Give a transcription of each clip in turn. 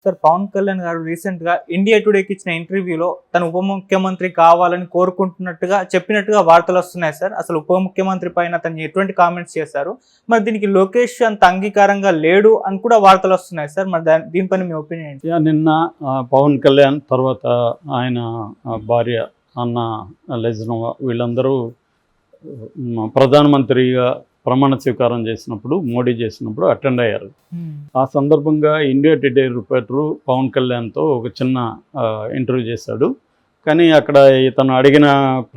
Sir Pawan Kalyan గారు recent గా India టుడేకి ఇచ్చిన ఇంటర్వ్యూలో తను ఉప ముఖ్యమంత్రి కావాలని కోరుకుంటున్నట్టుగా చెప్పినట్టుగా వార్తలు వస్తున్నాయి సార్. అసలు ఉప ముఖ్యమంత్రి పైన తను ఎటువంటి కామెంట్స్ చేశారు, మరి దీనికి లోకేష్ అంత అంగీకారంగా లేడు అని కూడా వార్తలు వస్తున్నాయి సార్. మరి దీనిపైన మీ ఒపీనియన్ ఏంటి? నిన్న పవన్ కళ్యాణ్ తర్వాత ఆయన భార్య అన్న లెజ్నోవా వీళ్ళందరూ ప్రధానమంత్రిగా ప్రమాణ స్వీకారం చేసినప్పుడు, మోడీ చేసినప్పుడు అటెండ్ అయ్యారు. ఆ సందర్భంగా ఇండియా టుడే రిపోర్టరు పవన్ కళ్యాణ్తో ఒక చిన్న ఇంటర్వ్యూ చేశాడు. కానీ అక్కడ ఇతను అడిగిన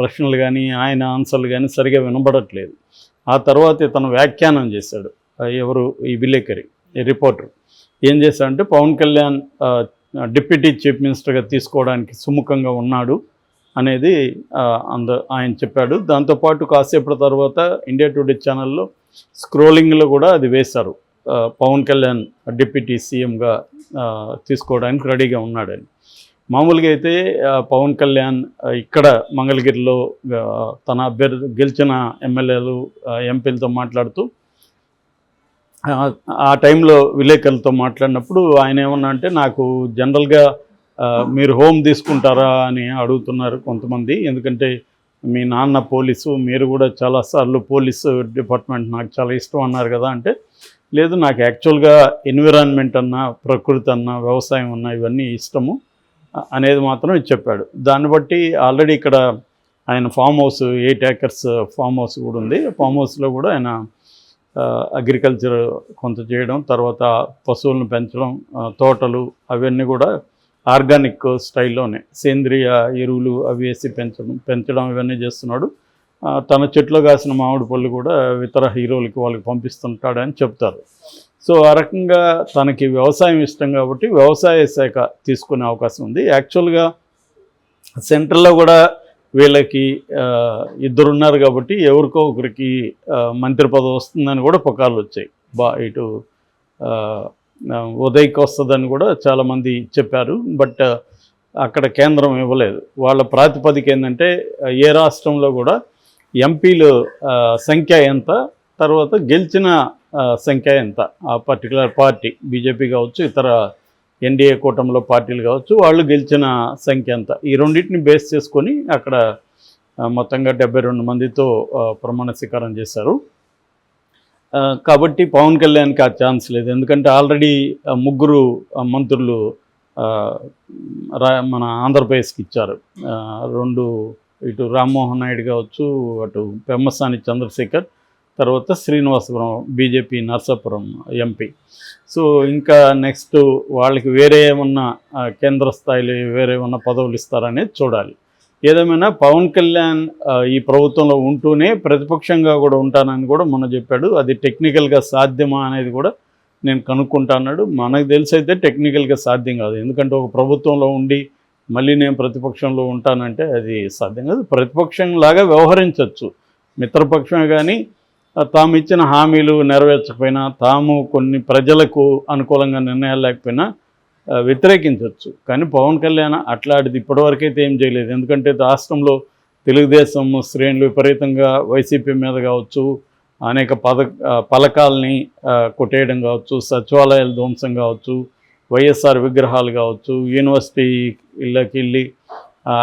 ప్రశ్నలు కానీ ఆయన ఆన్సర్లు కానీ సరిగా వినబడట్లేదు. ఆ తర్వాత ఇతను వ్యాఖ్యానం చేశాడు. ఎవరు ఈ విలేకరి, ఈ రిపోర్టర్ ఏం చేశాడంటే పవన్ కళ్యాణ్ డిప్యూటీ చీఫ్ మినిస్టర్గా తీసుకోవడానికి సుముఖంగా ఉన్నాడు అనేది ఆయన చెప్పాడు. దాంతోపాటు కాసేపటి తర్వాత ఇండియా టుడే ఛానల్లో స్క్రోలింగ్లో కూడా అది వేశారు, పవన్ కళ్యాణ్ డిప్యూటీ సీఎంగా తీసుకోవడానికి రెడీగా ఉన్నాడని. మామూలుగా అయితే పవన్ కళ్యాణ్ ఇక్కడ మంగళగిరిలో తన అభ్యర్థి గెలిచిన ఎమ్మెల్యేలు ఎంపీలతో మాట్లాడుతూ ఆ టైంలో విలేకరులతో మాట్లాడినప్పుడు ఆయన ఏమన్నా అంటే, నాకు జనరల్గా మీరు హోమ్ తీసుకుంటారా అని అడుగుతున్నారు కొంతమంది, ఎందుకంటే మీ నాన్న పోలీసు, మీరు కూడా చాలాసార్లు పోలీసు డిపార్ట్మెంట్ నాకు చాలా ఇష్టం అన్నారు కదా అంటే, లేదు నాకు యాక్చువల్గా ఎన్విరాన్మెంట్ అన్నా, ప్రకృతి అన్నా, వ్యవసాయం అన్నా ఇవన్నీ ఇష్టము అనేది మాత్రం చెప్పాడు. దాన్ని బట్టి ఆల్రెడీ ఇక్కడ ఆయన farm house 8 acres farm house కూడా ఉంది. ఫామ్ హౌస్లో కూడా ఆయన అగ్రికల్చర్ కొంత చేయడం, తర్వాత పశువులను పెంచడం, తోటలు అవన్నీ కూడా ఆర్గానిక్ స్టైల్లోనే సేంద్రియ ఎరువులు అవి వేసి పెంచడం ఇవన్నీ చేస్తున్నాడు. తన చెట్లో కాసిన మామిడి పళ్ళు కూడా ఇతర హీరోలకి వాళ్ళకి పంపిస్తుంటాడని చెప్తారు. సో ఆ రకంగా తనకి వ్యవసాయం ఇష్టం కాబట్టి వ్యవసాయ శాఖ తీసుకునే అవకాశం ఉంది. యాక్చువల్గా సెంట్రల్లో కూడా వీళ్ళకి ఇద్దరున్నారు కాబట్టి ఎవరికో ఒకరికి మంత్రి పదవి వస్తుందని కూడా పుకార్లు వచ్చాయి. ఇటు ఉదయ్కి వస్తుందని కూడా చాలామంది చెప్పారు. బట్ అక్కడ కేంద్రం ఇవ్వలేదు. వాళ్ళ ప్రాతిపదిక ఏంటంటే ఏ రాష్ట్రంలో కూడా ఎంపీలు సంఖ్య ఎంత, తర్వాత గెలిచిన సంఖ్య ఎంత, ఆ పర్టికులర్ పార్టీ బీజేపీ కావచ్చు, ఇతర ఎన్డీఏ కూటమిలో పార్టీలు కావచ్చు, వాళ్ళు గెలిచిన సంఖ్య ఎంత, ఈ రెండింటిని బేస్ చేసుకొని అక్కడ మొత్తంగా 72 మందితో ప్రమాణ స్వీకారం చేశారు. కాబట్టి పవన్ కళ్యాణ్కి ఆ ఛాన్స్ లేదు. ఎందుకంటే ఆల్రెడీ 3 మంత్రులు మన ఆంధ్రప్రదేశ్కి ఇచ్చారు. 2 ఇటు రామ్మోహన్ నాయుడు కావచ్చు, అటు పెమ్మసాని చంద్రశేఖర్, తర్వాత Srinivasapuram BJP Narsapuram MP. So ఇంకా నెక్స్ట్ వాళ్ళకి వేరే ఏమన్నా కేంద్ర స్థాయిలో వేరే ఏమన్నా పదవులు ఇస్తారనేది చూడాలి. ఏదేమైనా పవన్ కళ్యాణ్ ఈ ప్రభుత్వంలో ఉంటూనే ప్రతిపక్షంగా కూడా ఉంటానని కూడా మొన్న చెప్పాడు. అది టెక్నికల్గా సాధ్యమా అనేది కూడా నేను కనుక్కుంటా అన్నాడు. మనకు తెలిసి అయితే టెక్నికల్గా సాధ్యం కాదు. ఎందుకంటే ఒక ప్రభుత్వంలో ఉండి మళ్ళీ నేను ప్రతిపక్షంలో ఉంటానంటే అది సాధ్యం కాదు. ప్రతిపక్షంలాగా వ్యవహరించవచ్చు మిత్రపక్షమే, కానీ తాము ఇచ్చిన హామీలు నెరవేర్చకపోయినా, తాము కొన్ని ప్రజలకు అనుకూలంగా నిర్ణయాలు లేకపోయినా వ్యతిరేకించవచ్చు. కానీ పవన్ కళ్యాణ్ అట్లాంటిది ఇప్పటివరకైతే ఏం చేయలేదు. ఎందుకంటే రాష్ట్రంలో తెలుగుదేశం శ్రేణులు విపరీతంగా వైసీపీ మీద కావచ్చు, అనేక పథకాలని కొట్టేయడం కావచ్చు, సచివాలయాల ధ్వంసం కావచ్చు, వైఎస్ఆర్ విగ్రహాలు కావచ్చు, యూనివర్సిటీ ఇళ్ళకి వెళ్ళి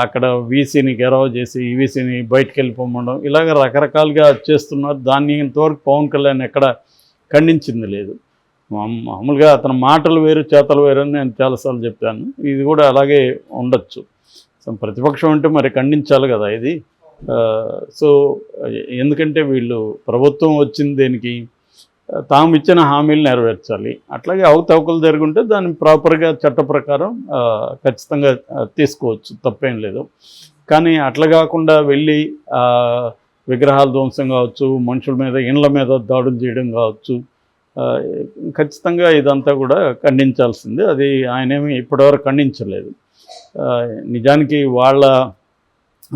అక్కడ వీసీని గెరవ చేసి ఈవీసీని బయటకు వెళ్ళిపోవడం, ఇలాగ రకరకాలుగా చేస్తున్నారు. దాన్ని ఇంతవరకు పవన్ కళ్యాణ్ ఎక్కడ ఖండించింది లేదు. మామూలుగా అతని మాటలు వేరు, చేతలు వేరు అని నేను చాలాసార్లు చెప్పాను. ఇది కూడా అలాగే ఉండొచ్చు. సో ప్రతిపక్షం అంటే మరి ఖండించాలి కదా ఇది. సో ఎందుకంటే వీళ్ళు ప్రభుత్వం వచ్చింది దేనికి, తాము ఇచ్చిన హామీలు నెరవేర్చాలి. అట్లాగే అవకతవకలు జరుగుంటే దాన్ని ప్రాపర్గా చట్ట ప్రకారం ఖచ్చితంగా తీసుకోవచ్చు, తప్పేం లేదు. కానీ అట్లా కాకుండా వెళ్ళి విగ్రహాల ధ్వంసం కావచ్చు, మనుషుల మీద ఇండ్ల మీద దాడులు చేయడం కావచ్చు, ఖచ్చితంగా ఇదంతా కూడా ఖండించాల్సిందే. అది ఆయనేమి ఇప్పటివరకు ఖండించలేదు. నిజానికి వాళ్ళ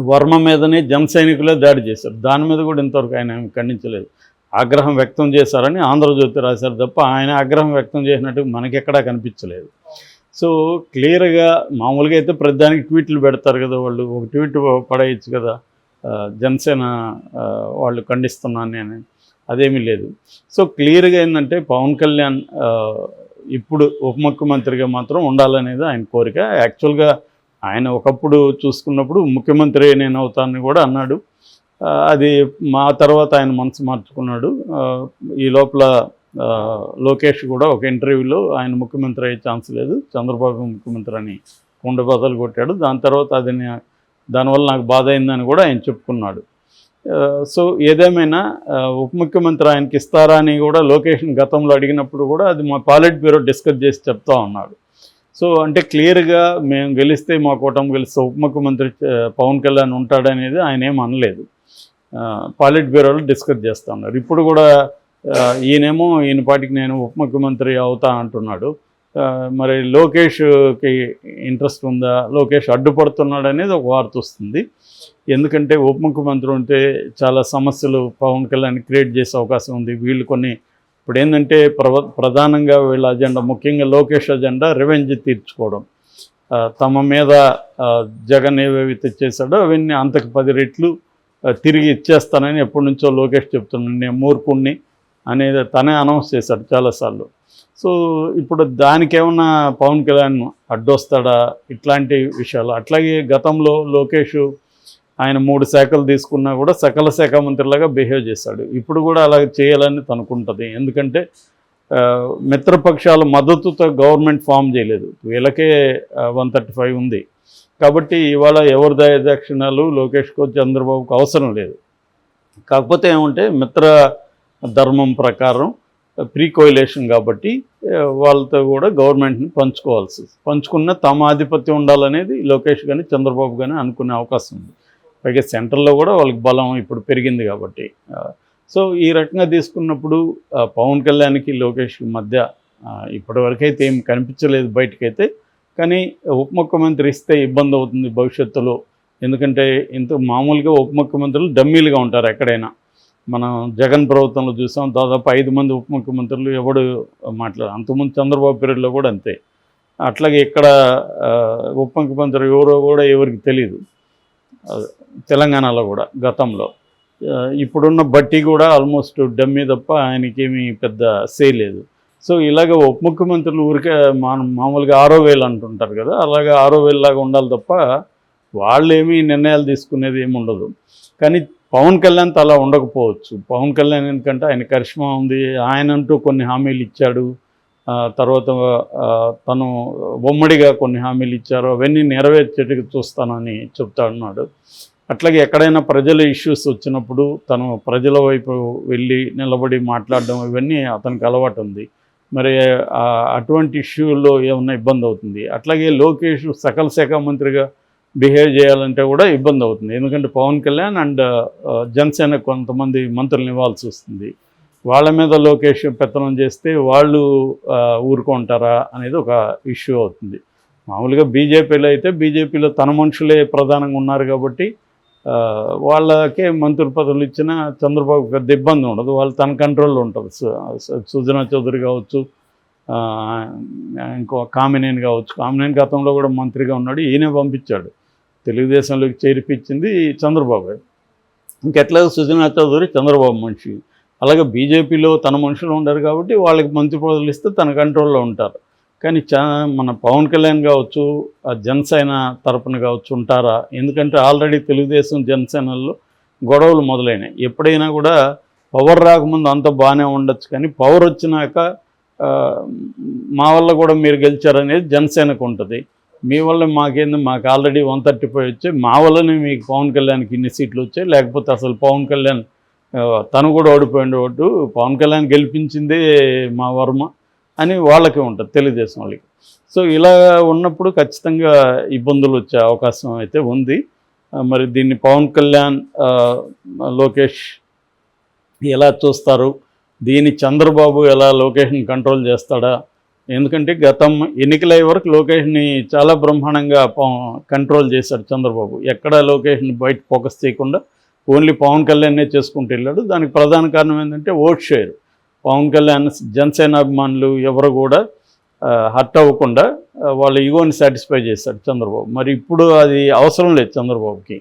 వర్మ మీదనే జన సైనికులే దాడి చేశారు. దాని మీద కూడా ఇంతవరకు ఆయన ఏమి ఖండించలేదు. ఆగ్రహం వ్యక్తం చేశారని ఆంధ్రజ్యోతి రాశారు తప్ప ఆయన ఆగ్రహం వ్యక్తం చేసినట్టు మనకెక్కడా కనిపించలేదు. సో క్లియర్గా మామూలుగా అయితే ప్రతిదానికి ట్వీట్లు పెడతారు కదా వాళ్ళు, ఒక ట్వీట్ పడేయచ్చు కదా, జనసేన వాళ్ళు ఖండిస్తున్నాను నేను, అదేమీ లేదు. సో క్లియర్గా ఏంటంటే పవన్ కళ్యాణ్ ఇప్పుడు ఉప ముఖ్యమంత్రిగా మాత్రం ఉండాలనేది ఆయన కోరిక. యాక్చువల్గా ఆయన ఒకప్పుడు చూసుకున్నప్పుడు ముఖ్యమంత్రి నేను అవుతానని కూడా అన్నాడు. అది మా తర్వాత ఆయన మనసు మార్చుకున్నాడు. ఈ లోపల లోకేష్ కూడా ఒక ఇంటర్వ్యూలో ఆయన ముఖ్యమంత్రి అయ్యే ఛాన్స్ లేదు, చంద్రబాబు ముఖ్యమంత్రి అని కుండ బద్దలు కొట్టాడు. దాని తర్వాత దానివల్ల నాకు బాధ అయిందని కూడా ఆయన చెప్పుకున్నాడు. సో ఏదేమైనా ఉప ముఖ్యమంత్రి ఆయనకి ఇస్తారా అని కూడా లోకేష్ని గతంలో అడిగినప్పుడు కూడా అది మా పాలిట్ బ్యూరో డిస్కస్ చేసి చెప్తా ఉన్నాడు. సో అంటే క్లియర్గా మేము గెలిస్తే మా కూటమి గెలిస్తే ఉప ముఖ్యమంత్రి పవన్ కళ్యాణ్ ఉంటాడనేది ఆయన ఏం అనలేదు. పాలిట్ బ్యూరోలో డిస్కస్ చేస్తూ ఉన్నారు. ఇప్పుడు కూడా ఈయన పాటికి నేను ఉప ముఖ్యమంత్రి అవుతా అంటున్నాడు. మరి లోకేష్కి ఇంట్రెస్ట్ ఉందా, లోకేష్ అడ్డుపడుతున్నాడు అనేది ఒక వార్త వస్తుంది. ఎందుకంటే ఉప ముఖ్యమంత్రి ఉంటే చాలా సమస్యలు పవన్ కళ్యాణ్ క్రియేట్ చేసే అవకాశం ఉంది. వీళ్ళు ఇప్పుడు ఏంటంటే ప్రధానంగా వీళ్ళ అజెండా, ముఖ్యంగా లోకేష్ అజెండా రివెంజ్ తీర్చుకోవడం. తమ మీద జగన్ ఏవేవి తెచ్చేసాడో అవన్నీ అంతకు 10 రెట్లు తిరిగి ఇచ్చేస్తానని ఎప్పటి నుంచో లోకేష్ చెప్తున్నాడు. నేను మూర్ఖుణ్ణి అనేది తనే అనౌన్స్ చేశాడు చాలాసార్లు. సో ఇప్పుడు దానికేమన్నా పవన్ కళ్యాణ్ అడ్డొస్తాడా ఇట్లాంటి విషయాలు. అట్లాగే గతంలో లోకేష్ ఆయన 3 శాఖలు తీసుకున్నా కూడా సకల శాఖ మంత్రిలాగా బిహేవ్ చేశాడు. ఇప్పుడు కూడా అలాగే చేయాలని తనుకుంటుంది. ఎందుకంటే మిత్రపక్షాల మద్దతుతో గవర్నమెంట్ ఫామ్ చేయలేదు, వీళ్ళకే 135 ఉంది. కాబట్టి ఇవాళ ఎవరి దయాదాక్షిణ్యాలు లోకేష్కో చంద్రబాబుకు అవసరం లేదు. కాకపోతే ఏమంటే మిత్ర ధర్మం ప్రకారం ప్రీ కోయిలేషన్ కాబట్టి వాళ్ళతో కూడా గవర్నమెంట్ని పంచుకున్న తమ ఆధిపత్యం ఉండాలనేది లోకేష్ కానీ చంద్రబాబు కానీ అనుకునే అవకాశం ఉంది. పైగా సెంట్రల్లో కూడా వాళ్ళకి బలం ఇప్పుడు పెరిగింది కాబట్టి. సో ఈ రకంగా తీసుకున్నప్పుడు పవన్ కళ్యాణ్కి లోకేష్కి మధ్య ఇప్పటివరకైతే ఏం కనిపించలేదు బయటకైతే. కానీ ఉప ముఖ్యమంత్రి ఇస్తే ఇబ్బంది అవుతుంది భవిష్యత్తులో. ఎందుకంటే మామూలుగా ఉప ముఖ్యమంత్రులు డమ్మీలుగా ఉంటారు ఎక్కడైనా. మనం జగన్ ప్రభుత్వంలో చూసాం, దాదాపు 5 మంది ఉప ముఖ్యమంత్రులు ఎవడు అంతకుముందు చంద్రబాబు పీరియడ్లో కూడా అంతే. అట్లాగే ఇక్కడ ఉప ముఖ్యమంత్రి ఎవరో కూడా ఎవరికి తెలియదు తెలంగాణలో కూడా గతంలో. ఇప్పుడున్న బట్టి కూడా ఆల్మోస్ట్ డమ్మీ తప్ప ఆయనకేమీ పెద్ద సే లేదు. సో ఇలాగ ఉప ముఖ్యమంత్రులు ఊరికే మామూలుగా 6,000 అంటుంటారు కదా, అలాగే 6,000 లాగా ఉండాలి తప్ప వాళ్ళు ఏమీ నిర్ణయాలు తీసుకునేది ఏమి ఉండదు. కానీ పవన్ కళ్యాణ్తో అలా ఉండకపోవచ్చు. పవన్ కళ్యాణ్ ఎందుకంటే ఆయన కరిష్మా ఉంది, ఆయనంటూ కొన్ని హామీలు ఇచ్చాడు. తర్వాత తను ఉమ్మడిగా కొన్ని హామీలు ఇచ్చారు, అవన్నీ నెరవేర్చేట్టుగా చూస్తానని చెప్తా ఉన్నాడు. అట్లాగే ఎక్కడైనా ప్రజల ఇష్యూస్ వచ్చినప్పుడు తను ప్రజల వైపు వెళ్ళి నిలబడి మాట్లాడడం ఇవన్నీ అతనికి అలవాటు ఉంది. మరి అటువంటి ఇష్యూల్లో ఏమన్నా ఇబ్బంది అవుతుంది. అట్లాగే లోకేష్ సకల శాఖ మంత్రిగా బిహేవ్ చేయాలంటే కూడా ఇబ్బంది అవుతుంది. ఎందుకంటే పవన్ కళ్యాణ్ అండ్ జనసేన కొంతమంది మంత్రులను ఇవ్వాల్సి వస్తుంది. వాళ్ళ మీద లోకేష్ పెత్తనం చేస్తే వాళ్ళు ఊరుకుంటారా అనేది ఒక ఇష్యూ అవుతుంది. మామూలుగా బీజేపీలో అయితే బీజేపీలో తన మనుషులే ప్రధానంగా ఉన్నారు కాబట్టి వాళ్ళకే మంత్రి పదవులు ఇచ్చినా చంద్రబాబు పెద్ద ఇబ్బంది ఉండదు, వాళ్ళు తన కంట్రోల్లో ఉంటుంది. సుజనా చౌదరి కావచ్చు, ఇంకో కామినేని కావచ్చు. కామినేని గతంలో కూడా మంత్రిగా ఉన్నాడు, ఈయనే పంపించాడు. తెలుగుదేశంలోకి చేర్పించింది చంద్రబాబు. ఇంకెట్లా సుజనా చౌదరి చంద్రబాబు మనిషి. అలాగే బీజేపీలో తన మనుషులు ఉండరు కాబట్టి వాళ్ళకి మంత్రి పదవులు ఇస్తే తన కంట్రోల్లో ఉంటారు. కానీ మన పవన్ కళ్యాణ్ కావచ్చు, జనసేన తరపున కావచ్చు ఉంటారా? ఎందుకంటే ఆల్రెడీ తెలుగుదేశం జనసేనల్లో గొడవలు మొదలైనాయి. ఎప్పుడైనా కూడా పవర్ రాకముందు అంత బాగానే ఉండొచ్చు, కానీ పవర్ వచ్చినాక మా వల్ల కూడా మీరు గెలిచారనేది జనసేనకు ఉంటుంది. మీ వల్ల మాకు ఆల్రెడీ 135 వచ్చాయి, మా వల్లనే మీకు పవన్ కళ్యాణ్కి ఇన్ని సీట్లు వచ్చాయి, లేకపోతే అసలు పవన్ కళ్యాణ్ తను కూడా ఓడిపోయింది, ఓటు పవన్ కళ్యాణ్ గెలిపించిందే మా వర్మ అని వాళ్ళకి ఉంటుంది, తెలుగుదేశం వాళ్ళకి. సో ఇలా ఉన్నప్పుడు ఖచ్చితంగా ఇబ్బందులు వచ్చే అవకాశం అయితే ఉంది. మరి దీన్ని పవన్ కళ్యాణ్ లోకేష్ ఎలా చూస్తారు, దీన్ని చంద్రబాబు ఎలా లోకేష్ని కంట్రోల్ చేస్తాడా? ఎందుకంటే గతం ఎన్నికలయ్యే వరకు లోకేష్ని చాలా బ్రహ్మాండంగా కంట్రోల్ చేశాడు చంద్రబాబు. ఎక్కడ లోకేష్ని బయట ఫోకస్ చేయకుండా ఓన్లీ పవన్ కళ్యాణ్నే చేసుకుంటూ వెళ్ళాడు. దానికి ప్రధాన కారణం ఏంటంటే ఓట్ షేర్. పవన్ కళ్యాణ్ జనసేన అభిమానులు ఎవరు కూడా హర్ట్ అవ్వకుండా వాళ్ళ ఈగోని సాటిస్ఫై చేశాడు చంద్రబాబు. మరి ఇప్పుడు అది అవసరం లేదు చంద్రబాబుకి.